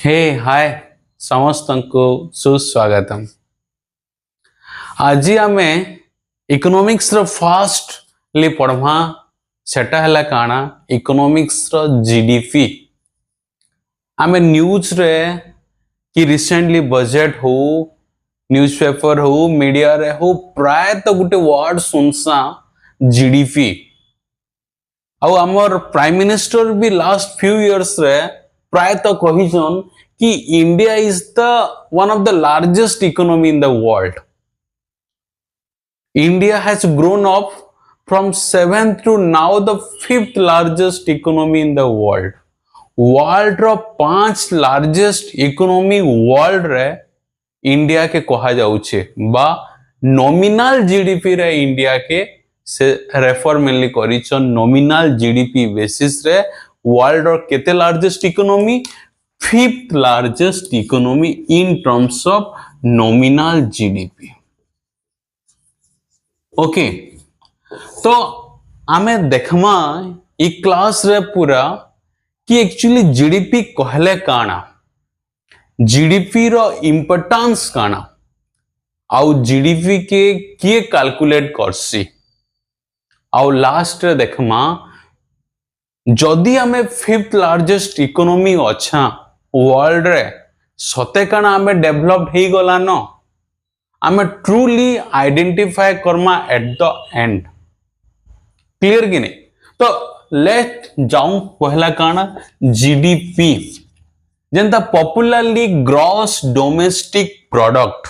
हे हाय समस्त को सुस्वागतम। आज आमे इकोनॉमिक्स रो फास्टली पढ़वा सेटा हला काना इकोनॉमिक्स रो जीडीपी। आमे न्यूज रे कि रिसेंटली बजट हो न्यूज़पेपर हो मीडिया रे हो प्राय तो गुटे वर्ड सुनसा जीडीपी। आउ आमर प्राइम मिनिस्टर भी लास्ट फ्यू इयर्स रे प्राय तो कहिसन कि India is the one of the largest economy in the world. India has grown up from 7th to now the 5th largest economy in the world. World रो 5 largest economy world रे India के कहा जाउछे बा nominal GDP रे India के से refer mainly करिछन nominal GDP basis रे वर्ल्ड रो केते largest economy 5th largest economy in terms of nominal GDP. Okay तो आमे देखमा ई क्लास रे पूरा कि एक्चुअली जीडीपी कहले काना जीडीपी रो इंपोर्टेंस काना आउ जीडीपी के किए कैलकुलेट करसी आउ लास्ट रे देखमा जदि आमे 5th लार्जेस्ट इकोनॉमी अच्छा वर्ल्ड रे सते काना आमे डेवलप्ड हे गला न आमे ट्रूली आइडेंटिफाई करमा एट द एंड। क्लियर कि नहीं? तो लेट जाऊं पहला काना जीडीपी जेंता पॉपुलरली ग्रॉस डोमेस्टिक प्रोडक्ट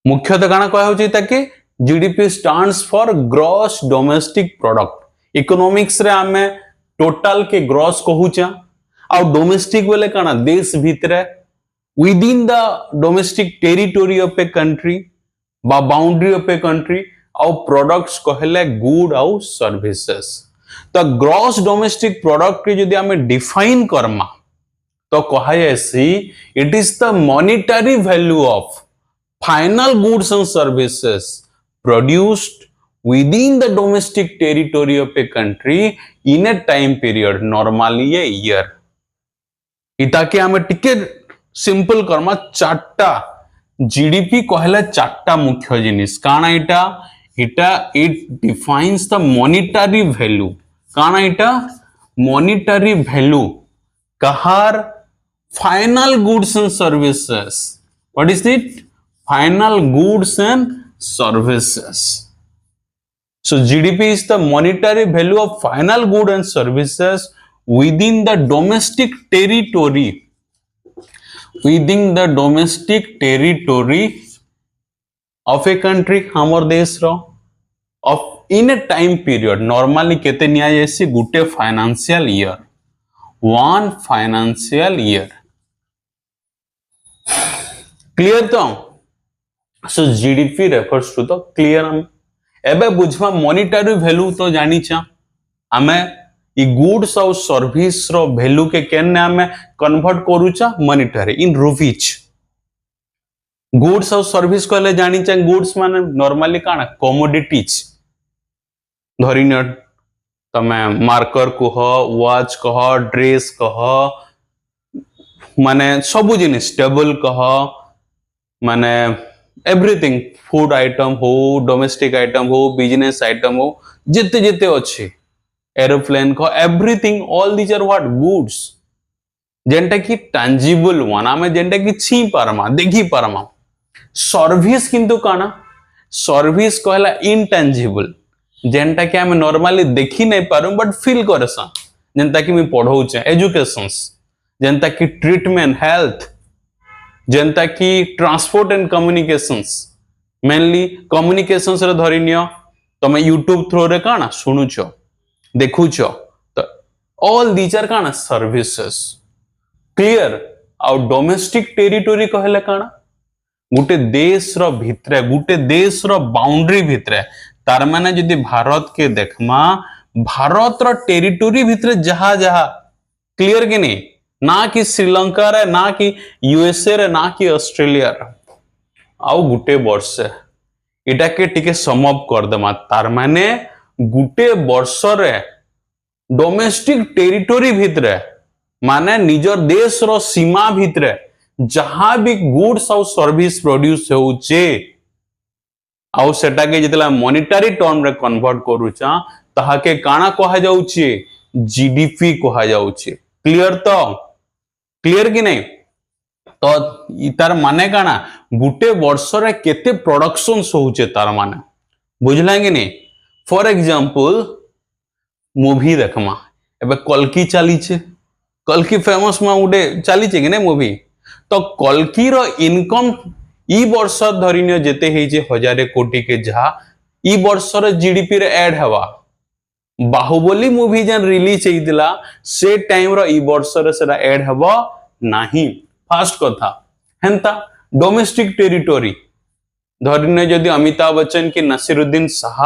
मुख्यतः काना कह होची ताकि GDP stands for gross domestic product. Economics रे आमे टोटल के ग्रॉस कहूचा आ डोमेस्टिक बोले काना देश भीतर within the domestic territory of a country बा boundary of a country और products कहले good और services। तो gross domestic product के यदि हमें define करमा तो कहा जाएसी it is the monetary value of final goods and services produced within the domestic territory of a country in a time period normally a year। इता के हमें टिके सिंपल करमा चारटा जीडीपी कहले चारटा मुख्य जिनिस काना इटा it defines the monetary value काना इटा monetary value Kahar final goods and services. What is it? Final goods and services. So GDP is the monetary value of final good and services within the domestic territory within the domestic territory of a country हमर देश रो of in a time period normally केते निया जैसी गुटे financial year one financial year। Clear तो? so GDP refers to the clear एबे बुझवा monetary value तो जानी चा हमें ई गुड्स और सर्विस रो वैल्यू के केने हमें कन्वर्ट करूचा मॉनेटरी इन रुपीज। गुड्स और सर्विस कहले जानी चा गुड्स माने नॉर्मली काना कमोडिटीज धरिन तमे मार्कर कह वॉच कह ड्रेस कह माने सब जिनिस टेबल कह माने एवरीथिंग फूड आइटम हो डोमेस्टिक आइटम हो बिजनेस आइटम हो जिते जिते अच्छे एरोप्लेन को everything all these are what goods जेंटा की टैंजिबल वन आमे जेंटा की छी पारमा देखि पारमा। सर्विस किंतु काना सर्विस कहला इनटैंजिबल जेंटा की आमे नॉर्मली देखि नहीं पारु बट फील करसा जेंता की मैं पढ़ौचे एजुकेशंस जेंता की ट्रीटमेंट हेल्थ जेंता की transport and communications mainly communications रे धरिनियो तमे यूट्यूब थ्रू रे काना सुनुचो देखुच तो ऑल दीज आर काना सर्विसेस। क्लियर? आउ डोमेस्टिक टेरिटोरी कहले काना गुटे देश रो भितरे गुटे देश रो बाउंड्री भितरे तार माने यदि भारत के देखमा भारत रो टेरिटोरी भितरे जहा जहा क्लियर कि नहीं ना कि श्रीलंका रे ना कि यूएसए रे ना कि ऑस्ट्रेलिया रे आउ गुटे वर्ष इटा के टिके सम अप कर देमा तार माने गुटे वर्ष रे डोमेस्टिक टेरिटोरी भितरे माने निजर देश रो सीमा भितरे जहां भी गुड्स और सर्विस प्रोड्यूस होउचे आउ सेटा के जितला मॉनेटरी टर्म रे कन्वर्ट करूचा ताहा के काना कहा जाउची जीडीपी कहा जाउची। क्लियर तो क्लियर कि नहीं? तो इतार माने काना गुटे वर्ष रे केते प्रोडक्शन होउचे तार माने बुझला कि नहीं? फॉर एग्जांपल मूवी देखमा एबे कल्की चली छे कल्की फेमस मा गुटे चली छे कि नहीं मूवी तो कल्की रो इनकम ई वर्ष धरिनियो जेते हेजे 1000 कोटी के जहा ई वर्ष रे जीडीपी रे ऐड हवा बाहुबली मूवी जन रिलीज हेइदिला से टाइम रो ई वर्ष रे सेरा ऐड हवा नाही। फर्स्ट कथा हेंता डोमेस्टिक टेरिटोरी धरिनियो जदि अमिताभ बच्चन की नसीरुद्दीन शाह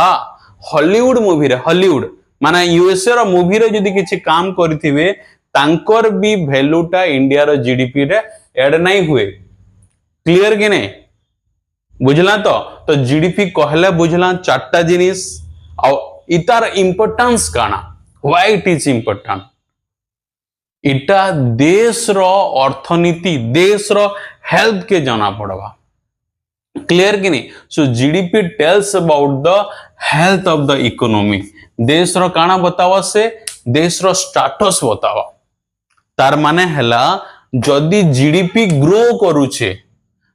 हॉलीवुड मूवी रे हॉलीवुड माने यूएसए रो मूवी रे जदि किछि काम करथिबे तांकर भी वैल्यूटा इंडिया रो जीडीपी रे ऐड नहीं हुए। क्लियर कि नहीं? बुझला तो जीडीपी कहले बुझला चारटा जिनिस और इतार इंपोर्टेंस काना व्हाई इट इज इंपोर्टेंट इटा देश रो अर्थनीति देश रो हेल्थ के जाना पड़वा। क्लियर कि नहीं? So GDP tells about the health of the economy देश रो काना बतावा से देश रो स्टेटस बतावा तार माने हला जदि जीडीपी ग्रो करूचे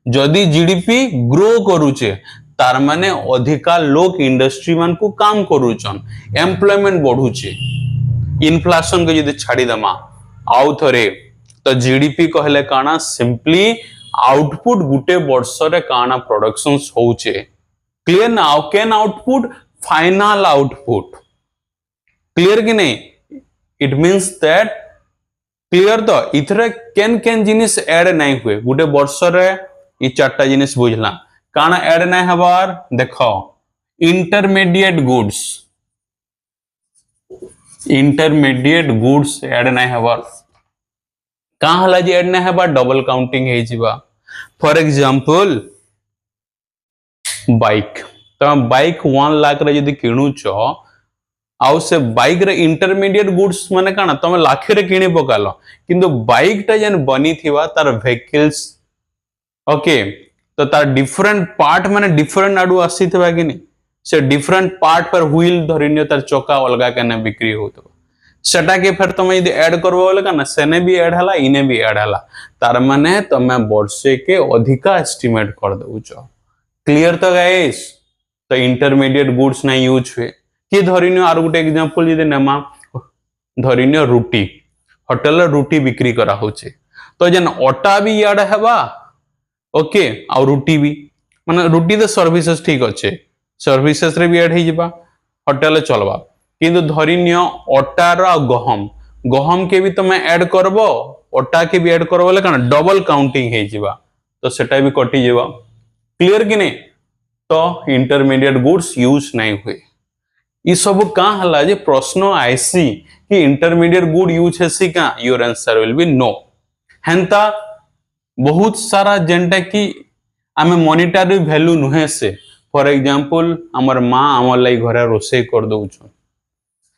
जदि जीडीपी ग्रो करूचे तार माने अधिका लोग इंडस्ट्री मान को काम करूचन एम्प्लॉयमेंट बढ़ुचे इन्फ्लेशन के जदि छाड़ी दमा आउ थरे तो जीडीपी कहले काना सिंपली आउटपुट गुटे वर्ष रे काना प्रोडक्शंस होउचे। क्लियर ना? आउ can output final output. Clear कि नहीं? इट मींस दैट क्लियर तो इथरे केन केन जिनिस ऐड नहीं हुए गुटे वर्ष रे ई चारटा जिनिस बुझला काना ऐड नहीं हबार देखो इंटरमीडिएट गुड्स ऐड नहीं हबार कहां हला जे ऐड नहीं हबार डबल काउंटिंग हे जिबा। फॉर एग्जांपल बाइक तो बाइक 1 लाख रे जदी किणुचो आउ से बाइक रे इंटरमीडिएट गुड्स माने काना तमे लाखे रे किणी पकालो किंतु बाइक टा जन बनी थिवा तार व्हीकल्स ओके तो तार डिफरेंट पार्ट माने डिफरेंट आडू आसी थिबा कि नहीं से डिफरेंट पार्ट पर व्हील धरिनियो तार चोका अलगा केने बिक्री होतो सेटा के फिर तमे यदि ऐड करबो बोले काना सेने भी ऐड हला इने भी ऐड हला तार माने तमे वर्षे के अधिका एस्टिमेट कर दउचो। क्लियर तो गाइस? तो इंटरमीडिएट गुड्स ना यूज हुए कि धरिनियो आर गुटे एग्जांपल यदि नेमा धरिनियो रुटी होटल रुटी बिक्री करा होचे तो जन ओटा भी याड हेबा ओके आ रुटी भी माने रुटी तो सर्विसेज ठीक अच्छे सर्विसेज रे भी ऐड हे जिबा होटल चलबा किंतु धरिनियो ओटार गहम गहम के भी तमे ऐड करबो ओटा के भी ऐड करबो ले काना डबल काउंटिंग हे जिबा तो सेटा भी कटि जिबा। क्लियर कि नहीं? तो इंटरमीडिएट गुड्स यूज नहीं हुए ई सब का हला जे प्रश्न आईसी कि इंटरमीडिएट गुड यूज हेसी का your answer will be no. हेंता बहुत सारा जेंटा कि आमे मॉनिटरी वैल्यू नुहे से फॉर एग्जांपल हमर मां हमर लाई घरे रोसई कर दउछ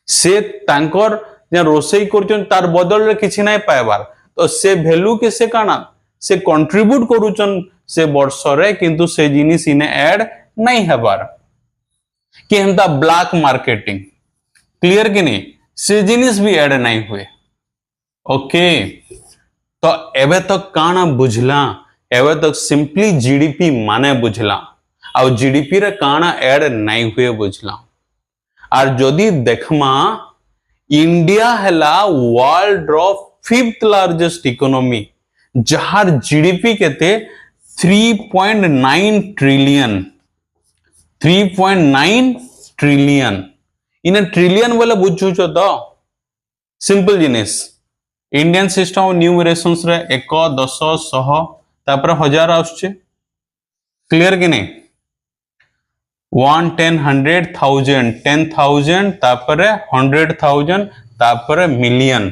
से तांकर जे रोसई करचन तार बदल रे किछि नै पाएबार तो से वैल्यू के से काना से कंट्रीब्यूट करूचन से वर्ष रे किंतु से जिनिस इने ऐड नहीं हेबार कि हमता ब्लैक मार्केटिंग। क्लियर कि नहीं? से जिनिस भी ऐड नहीं हुए। ओके तो एबे तक काना बुझला एबे तक सिंपली जीडीपी माने बुझला आ जीडीपी रे काना ऐड नहीं हुए बुझला और जदि देखमा इंडिया हला वर्ल्ड रो 5th लार्जेस्ट इकोनॉमी जहार जीडीपी केते 3.9 ट्रिलियन इन ट्रिलियन बोले बुझु छ तो सिंपल जिनिस इंडियन सिस्टम ऑफ न्यूमरेशंस रे 1 10 100 तापर 1000 आछे। क्लियर कि नहीं? 1 10 100 1000 10,000 तापर 100,000 तापर मिलियन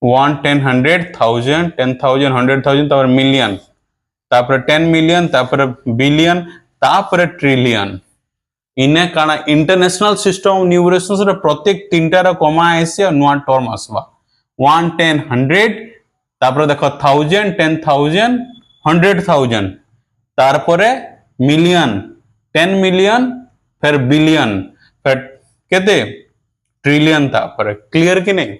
1 10 100,000 10,000 100,000 तापर मिलियन तापर 10 मिलियन तापर बिलियन तापर ट्रिलियन इने काना इंटरनेशनल सिस्टम ऑफ न्यूमरेशंस रे प्रत्येक तीनटा रा कमा आइसे नुवा टर्म आसबा 1 10 100 तापर देखो 1000 10,000 100,000 तारपरे मिलियन 10 मिलियन फिर बिलियन फिर केते ट्रिलियन तापर क्लियर कि नहीं।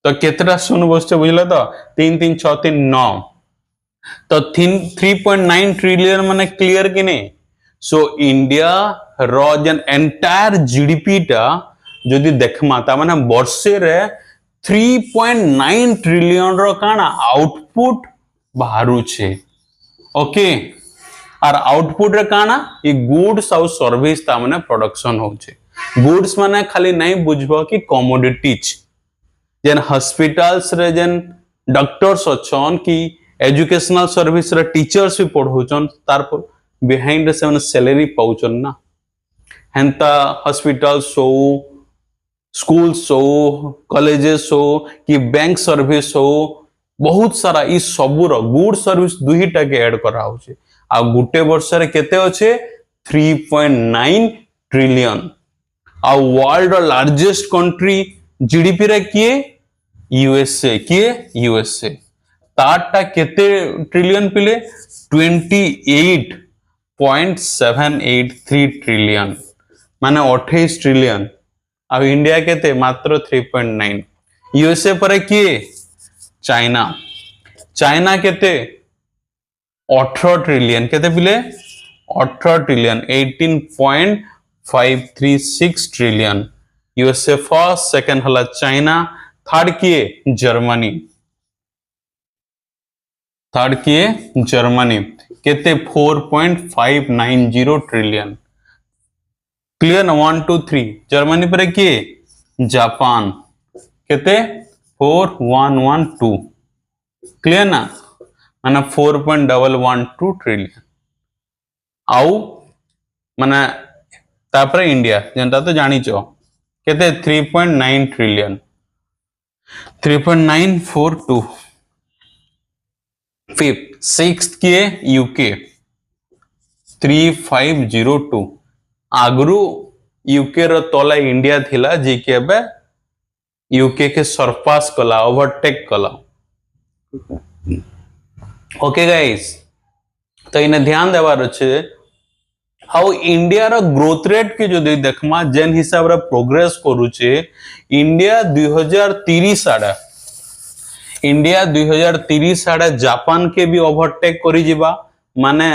तो केतटा शून्य बसছে बुझल तो 3 3 6 3 9 तो 3.9 ट्रिलियन माने क्लियर कि नहीं। सो इंडिया रो जन एंटायर जीडीपी टा जदि देखमा ता माने वर्षे रे 3.9 ट्रिलियन रो काना आउटपुट बाहरु छे। ओके और आउटपुट रे काना ये गुड्स और सर्विस ता माने प्रोडक्शन होचे। गुड्स माने खाली नहीं बुझबो कि कमोडिटीज जेन हॉस्पिटल्स रे जेन डॉक्टर्स अछन कि एजुकेशनल सर्विस रे टीचर्स भी पढ़ौचन तार बिहाइंड से माने सैलरी पाउचन ना हेंता हॉस्पिटल्स हो स्कूल्स हो कॉलेजेस हो कि बैंक सर्विस हो बहुत सारा ई सबुर गुड सर्विस दुहीटा के ऐड करा होचे आ गुटे वर्ष रे केते होचे 3.9 ट्रिलियन आ वर्ल्ड लार्जेस्ट कंट्री जीडीपी रे किए यूएसए तारटा केते ट्रिलियन पिले 28.783 ट्रिलियन माने 28 ट्रिलियन आ इंडिया केते मात्र 3.9 यूएसए पर किए चाइना केते 18 ट्रिलियन केते पिले 18 trillion 18.536 trillion USA first second हला चाइना थर्ड किए जर्मनी केते 4.590 ट्रिलियन क्लियर ना 1 2 3 जर्मनी पर किए जापान केते 4112 क्लियर ना माने 4.112 ट्रिलियन आउ माने तापर इंडिया जेंटा तो जानी चो केते 3.9 ट्रिलियन 3.942 फिफ्थ सिक्स्थ किए यूके 3502 आगरू यूके रो तला इंडिया थिला जे के बे यूके के सरपास कला ओवरटेक कला। ओके गाइस तो इने ध्यान देवार अच्छे हाउ इंडिया रो ग्रोथ रेट के जो देखमा जेन हिसाब रे प्रोग्रेस करूचे इंडिया 2030 आड़े जापान के भी ओवरटेक करी जिबा माने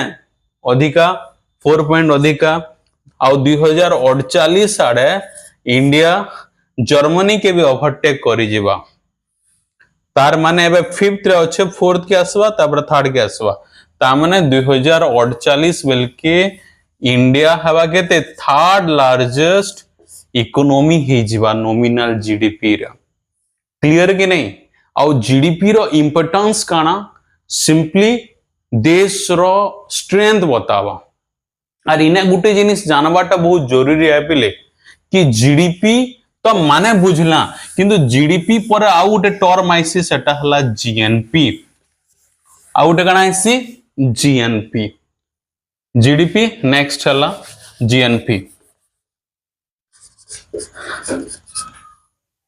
अधिका 4 पॉइंट अधिका आउ 2048 आड़े इंडिया जर्मनी के भी ओवरटेक करी जिबा तार माने एबे फिफ्थ रे अच्छे फोर्थ के आसवा तापर थर्ड के आसवा ता माने 2048 बेल के इंडिया हवा के थर्ड लार्जेस्ट इकोनॉमी हे जिबा नॉमिनल जीडीपी रे क्लियर कि नहीं आउ जीडीपी रो इंपोर्टेंस काना सिंपली देश रो स्ट्रेंथ बतावा और इने गुटे जिनिस जानवाटा बहुत जरूरी है पिले कि जीडीपी तो माने बुझला किंतु जीडीपी पर आउ गुटे टर्म आइसी सेटा हला जीएनपी आउ गुटे काना आइसी जीएनपी जीडीपी नेक्स्ट हला जीएनपी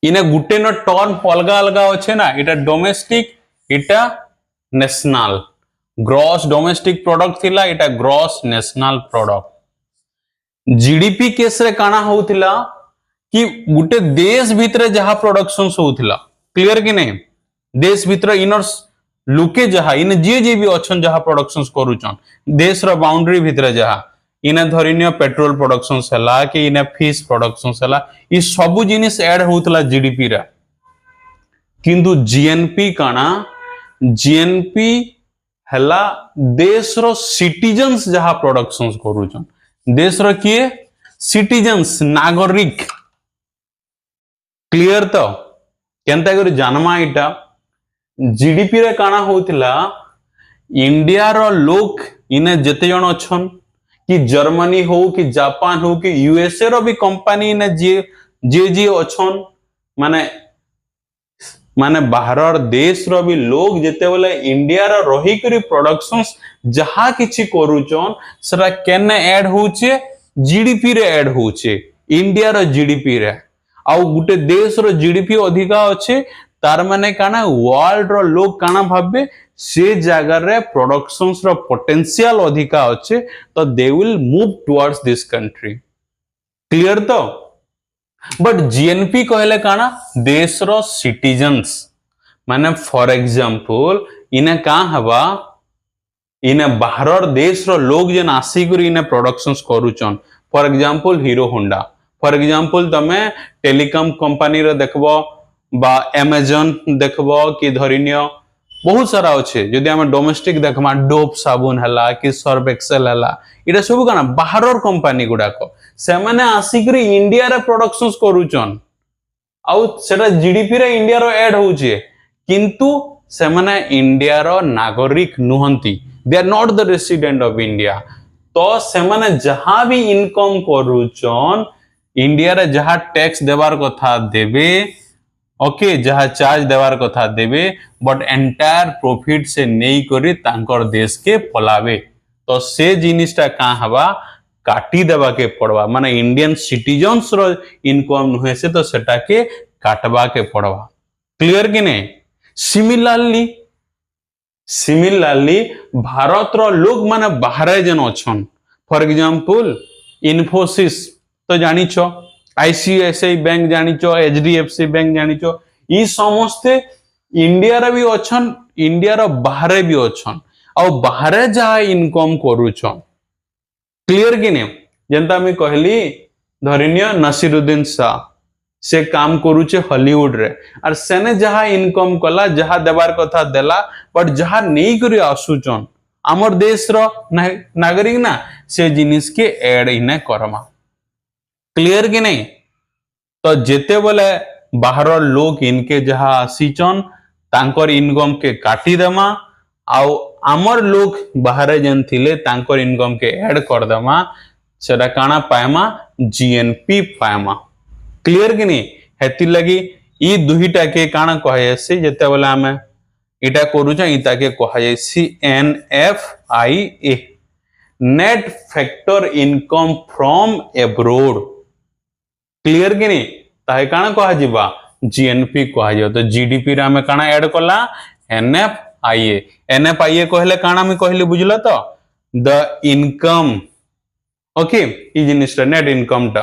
इने गुटे न टर्म अलगा अलगा अच्छे ना इटा डोमेस्टिक इटा नेशनल ग्रॉस डोमेस्टिक प्रोडक्ट थिला इटा gross national product GDP case रे काना होउथिला कि गुटे देश भितरे जहा प्रोडक्शंस होउथिला क्लियर कि नहीं देश भितरे इनर लुके जहा इन जे भी अच्छन जहा प्रोडक्शंस करूचन देश रो बाउंड्री भितरे जहा इने धरिनियो पेट्रोल प्रोडक्शंस हला कि इने फिश प्रोडक्शंस हला ई सब जिनिस ऐड होउतला जीडीपी रा किंतु जीएनपी काना जीएनपी हला देश रो सिटीजन्स जहा प्रोडक्शंस करूचन देश रो किए सिटीजन्स नागरिक क्लियर तो केनता करी जानमा इटा जीडीपी रे काना होउतला इंडिया रो लोक इने जते जण अछन कि जर्मनी हो कि जापान हो कि यूएसए रो भी कंपनी ने जे अछन माने माने बाहर देश रो भी लोग जेते बोले इंडिया रो रही करी प्रोडक्शंस जहा किछि करूचन सरा केने ऐड होचे जीडीपी रे ऐड होचे इंडिया रो जीडीपी रे आउ गुटे देश रो जीडीपी अधिका अच्छे तार माने काना वर्ल्ड रो लोग काना भाबे से जगह रे प्रोडक्शंस रो पोटेंशियल अधिका अच्छे तो they will move towards this country clear तो बट जीएनपी कहले काना देश रो सिटीजन्स माने फॉर एग्जांपल इने का हवा इने बाहर देश रो लोग जेन आसिक इने प्रोडक्शंस करूचन for example Hero Honda for example तमे टेलीकॉम कंपनी रो देखबो बा अमेजन देखबो कि धरिनियो बहुत सारा अच्छे जदि आम डोमेस्टिक देखमा डोप साबुन हला कि सर्फ एक्सेल हला इटा सब काना बाहर कंपनी गुडाक से माने आसिक इंडिया रे प्रोडक्शंस करूचन आउ सेटा जीडीपी रे इंडिया रो ऐड होउचे किंतु से माने इंडिया रो नागरिक नुहंती they are not the resident of India तो से माने जहां भी इनकम करूचन इंडिया रे जहां टैक्स देवार कथा देबे ओके जहां चार्ज देवार कथा देबे बट एंटायर प्रॉफिट से नहीं करी तांकर देश के पलावे तो से जिनिसटा का हवा काटी देवा के पड़वा माने इंडियन सिटीजन्स रो इनकम नुहे से तो सेटा के काटवा के पड़वा क्लियर कि नहीं सिमिलरली भारत रो लोग माने बाहर जन अछन फॉर एग्जांपल इन्फोसिस तो जानी छो आईसीआईसीआई बैंक जानी छो एचडीएफसी बैंक जानी छो ई समस्ते इंडिया रे भी अछन इंडिया रो बाहर भी अछन आ बाहर जहा इनकम करूछन क्लियर कि नहीं जेंता मैं कहली धरिनियो नसीरुद्दीन शाह से काम करूचे हॉलीवुड रे और सेने जहा इनकम कला जहा देवार कथा देला बट जहा नहीं करी आसुचन हमर देश रो नागरिक ना से जिनिस के ऐड इने करमा क्लियर कि नहीं तो जेते बोले बाहर लोग इनके जहा आसीचन तांकर इनकम के काटी देमा आउ आमर लोग बाहर जेन थिले तांकर इनकम के ऐड कर देमा सेटा काना पाएमा जीएनपी पाएमा क्लियर कि नहीं हेति लगी ई दुहीटा के काना कहयसी जेते बोले हमें इटा करूचा इता के कहयसी NFIA net factor income from abroad clear कि नहीं ताहे काना कहा जिबा जीएनपी कहा जियो तो जीडीपी रे हमें काना ऐड कला एनएफआईए कहले काना में कहले बुझला तो द इनकम ओके ई जिनिसटा नेट इनकम टा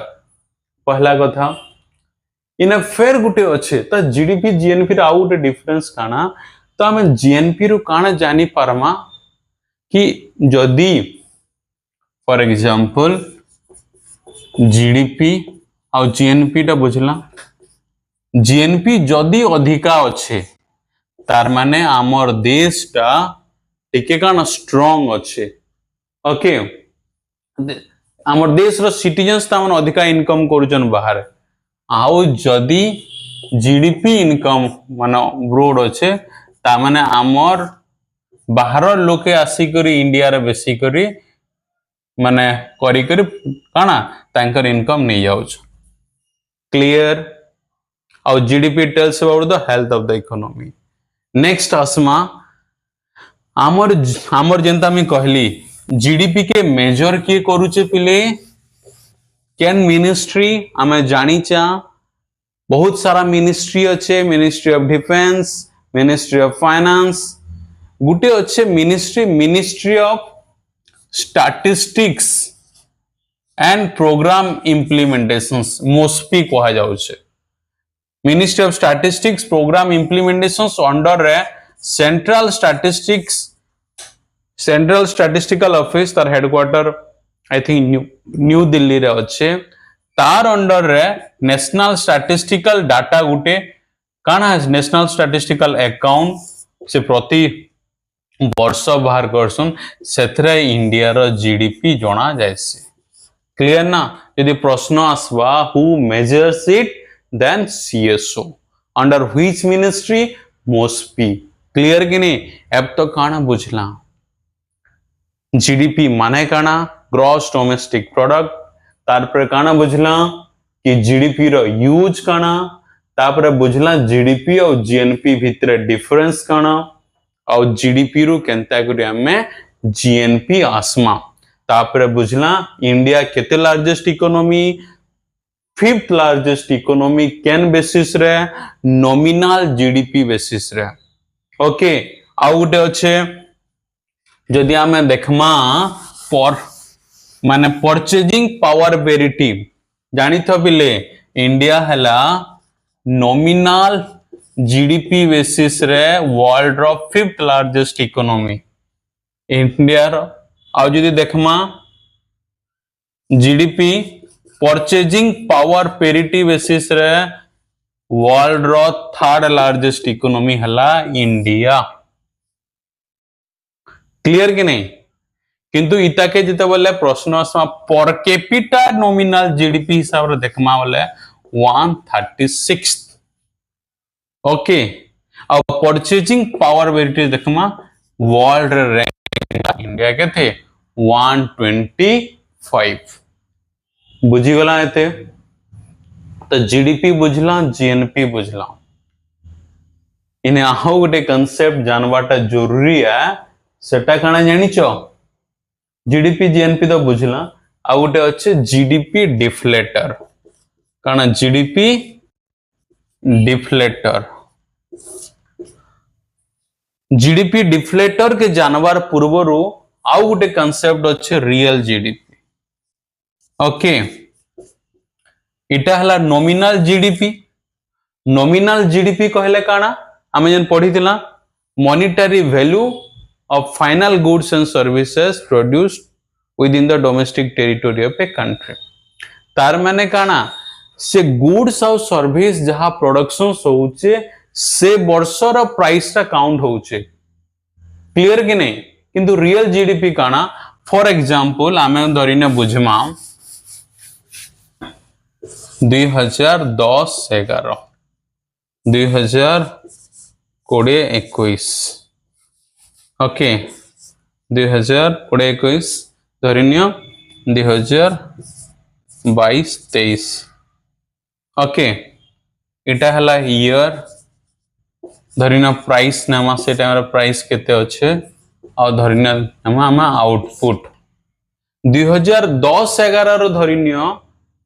पहला कथा इने फेर गुटे अच्छे तो जीडीपी जीएनपी रे आउट डिफरेंस काना तो हमें जीएनपी रो काना जानी पारमा कि जदी फॉर एग्जांपल जीडीपी और जीएनपी टा बुझला जीएनपी जदी अधिका अच्छे तार माने आमर देश टा टिके काना स्ट्रांग अच्छे ओके आमर देश रो सिटीजन्स ता मन अधिका इनकम करूचन बाहर आउ जदी जीडीपी इनकम माने ब्रोड अच्छे ता माने आमर बाहर लोके आसी करी इंडिया रे बेसी करी माने करी करी काना तांकर इनकम नहीं जाउछ क्लियर और GDP tells about the health of the economy next आसमा आमर जेंता में कहली जीडीपी के मेजर किए करूचे पिले कैन मिनिस्ट्री आमे जानीचा बहुत सारा मिनिस्ट्री अच्छे ministry of defence ministry of finance गुटे अच्छे ministry of statistics and programme implementations MoSPI कहा जाउछे ministry of statistics programme implementations under रे सेंट्रल स्टैटिस्टिकल ऑफिस तार headquarter I think New Delhi रे अच्छे तार अंडर रे नेशनल स्टैटिस्टिकल डाटा गुटे काना नेशनल स्टैटिस्टिकल अकाउंट से प्रति वर्ष बाहर करसन सेथरे इंडिया रो जीडीपी जणा जायसे क्लियर ना यदि प्रश्न आसवा who measures it then CSO under which ministry MoSPI clear कि नहीं अब तो काना बुझला जीडीपी माने काना ग्रॉस डोमेस्टिक प्रोडक्ट तार पर काना बुझला कि जीडीपी रो यूज काना तापर बुझला जीडीपी और जीएनपी भितर डिफरेंस काना और जीडीपी रु केनता करी हमें जीएनपी आसमा तापर बुझला इंडिया केते largest economy fifth largest economy केन बेसिस रे नॉमिनल जीडीपी बेसिस रे ओके आउ गोटे अच्छे जदि आमे देखमा पर माने परचेजिंग पावर पेरिटी जानी पिले इंडिया हला नॉमिनल जीडीपी बेसिस रे वर्ल्ड रो फिफ्थ लार्जेस्ट इकोनॉमी इंडिया रो आउ जदि देखमा GDP purchasing power parity basis रे वर्ल्ड रो थर्ड लार्जेस्ट इकोनॉमी हला इंडिया क्लियर कि नहीं किंतु इता के जिते बोले प्रश्न आसमा पर कैपिटा नॉमिनल जीडीपी हिसाब रे देखमा बोले 136 ओके और परचेजिंग पावर पेरिटी देखमा वर्ल्ड रैंक इंडिया के थे 125 बुझी गला एते तो जीडीपी बुझला जीएनपी बुझला इने आहो गोटे कांसेप्ट जानवाटा जरूरी है सेटा काना जानिचो जीडीपी जीएनपी तो बुझला आ गोटे अच्छे जीडीपी डिफ्लेटर काना जीडीपी डिफ्लेटर जीडीपी डिफ्लेटर के जानवर पूर्वरु आउ गोटे कांसेप्ट अच्छे रियल जीडीपी ओके इटा हला नॉमिनल जीडीपी कहले काना आमे जन पढ़ितिला monetary value of final goods and services produced within the domestic territory of a country तार माने काना से गुड्स और सर्विस जहां प्रोडक्शन होउचे से वर्षर प्राइस रा काउंट होउचे क्लियर कि नहीं किंतु रियल जीडीपी काना फॉर एग्जांपल आमे धरिने बुझमा 2010 11 2020 21 ओके 2020-21 धरिनियो 2022-23 ओके इटा हला ईयर धरिनियो प्राइस नामा से टाइम रे प्राइस केते अच्छे और धरिनियो नामा आमा आउटपुट 2010-11 रो धरिनियो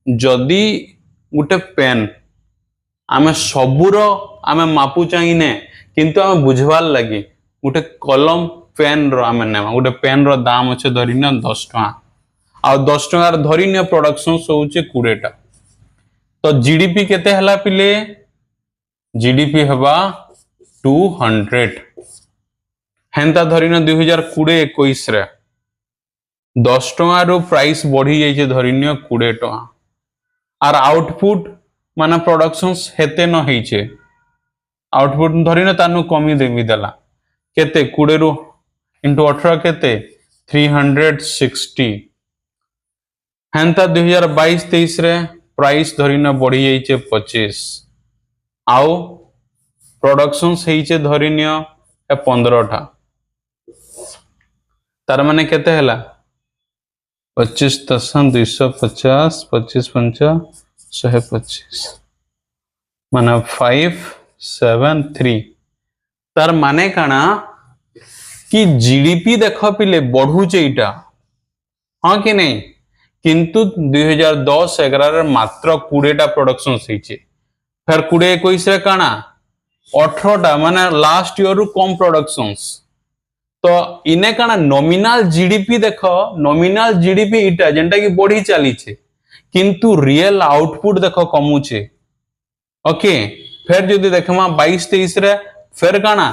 जदी गुटे पेन आमे सबुरो आमे मापु चाहिने किंतु आमे बुझवार लगी गोटे कलम पेन रो आमे नेमा गोटे पेन रो दाम अच्छे धरिनियो 10 टका आ 10 टका धरिनियो प्रोडक्शन होउचे 20 टा तो जीडीपी केते हला पिले जीडीपी हवा 200 हेंता धरिनियो 2020-21 रे 10 टका रो प्राइस बढ़ी जाइछे धरिनियो 20 टका आर आउटपुट माने प्रोडक्शन हेते न होइछे आउटपुट धरिनियो तानु कमी देबी देला केते 20 रु इंटू 18 केते 360 हेंता 2022-23 रे प्राइस धरिना बढ़ी जाइछे 25 आउ प्रोडक्शन हेइछे धरिनियो 15 टा तार माने केते हला 25,250 25 5 125 माने 573 तार माने काना कि जीडीपी देखो पिले बढ़ुचे इटा हाँ कि नहीं किंतु 2010-11 रे मात्र 20 टा प्रोडक्शन होइछे फिर 20-21 रे काना 18 टा माने लास्ट ईयर रु कम प्रोडक्शंस तो इने काना नॉमिनल जीडीपी देखो नॉमिनल जीडीपी इटा जेंटा कि बढ़ी चली छे किंतु रियल आउटपुट देखो कमुचे ओके फिर जदी देखमा 22-23 रे फिर काना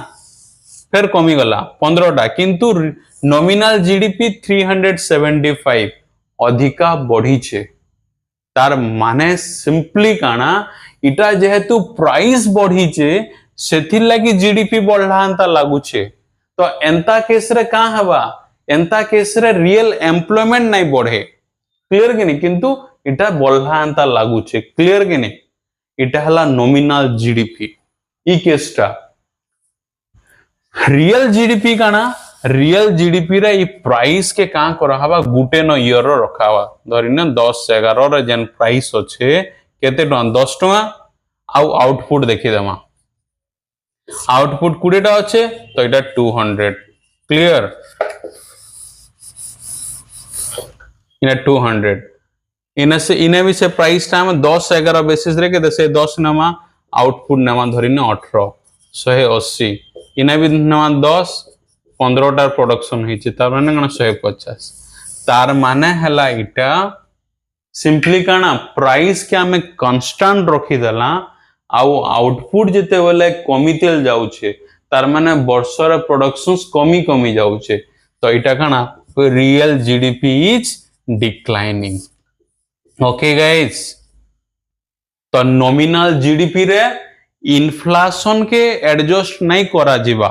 फिर कमी गला 15 टा किंतु नॉमिनल जीडीपी 375 अधिका बढ़ी छे तार माने सिंपली काना इटा जेहेतु प्राइस बढ़ी छे सेथिर लागि जीडीपी बढ़लांता लागु छे तो एंता केस रे का हवा एंता केस रे रियल एम्प्लॉयमेंट नहीं बढ़े क्लियर कि नहीं किंतु इटा बढ़लांता लागु छे क्लियर कि नहीं इटा हला नॉमिनल जीडीपी ई केसटा रियल जीडीपी काना रियल जीडीपी रे ई प्राइस के का करहबा गुटे न ईयर रो रखावा धरिने 10-11 रे जेन प्राइस अछि केते टका 10 टका आउ आउटपुट देखि देमा आउटपुट 20 टा अछि तो इटा 200 क्लियर इना 200 इने भी से प्राइस टा हम 10-11 बेसिस रे के से 10 नमा आउटपुट नमा धरिने 18 180 इने भी नमा 10 15 टा प्रोडक्शन हिची तार माने कण 150 तार माने हला इटा सिंपली काना प्राइस के हमें कांस्टेंट रखी देला आउ आउटपुट जेते बेले कमितेल जाउछे तार माने वर्षर प्रोडक्शंस कमी कमी जाउछे तो इटा काना real GDP is declining okay guys तो नॉमिनल जीडीपी रे इन्फ्लेशन के एडजस्ट नहीं करा जीवा